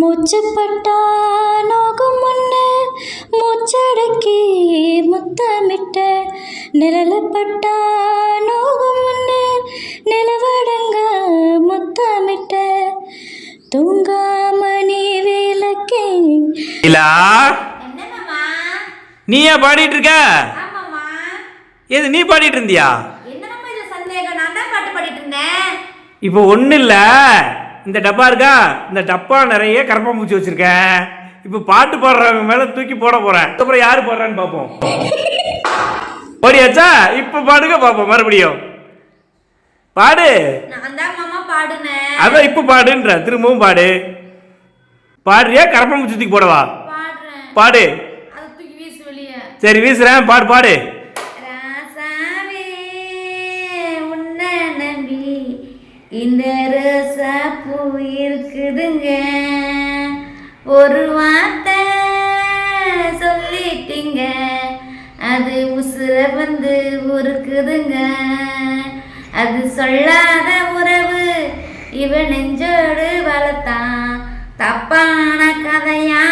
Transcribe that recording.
மூச்சப்பட்டா நோகும் முன்னு மூச்சடக்கி முத்தமிட்ட நிழலப்பட்டா நோகும் முன்னு நிலவடங்க முத்தமிட்ட தூங்காமணி விளக்கே. நீயா பாடிட்டு இருக்க? ஏது நீ பாடிட்டு இருந்தியா? இப்போ ஒன்றும் இல்லை, இந்த டப்பா இருக்கா, இந்த டப்பா நிறைய கரப்பாம்பூச்சி வச்சிருக்கேன். இப்போ பாட்டு பாடுறவங்க மேலே தூக்கி போட போகிறேன். அதுக்கப்புறம் யார் பாடுறான்னு பார்ப்போம். ஓடியாச்சா? இப்போ பாடுங்க பார்ப்போம். மறுபடியும் பாடு. அதான் இப்போ பாடுன்ற, திரும்பவும் பாடு. பாடுறியா? கரப்பாம்பூச்சி தூக்கி போடவா? பாடு. சரி வீசுறேன், பாடு பாடு. இந்த ரோசா பூ இருக்குதுங்க, ஒரு வார்த்தை சொல்லிட்டீங்க, அது உசுர வந்து உருக்குதுங்க, அது சொல்லாத உறவு இவன் நெஞ்சோடு வளர்த்தான், தப்பான கதையா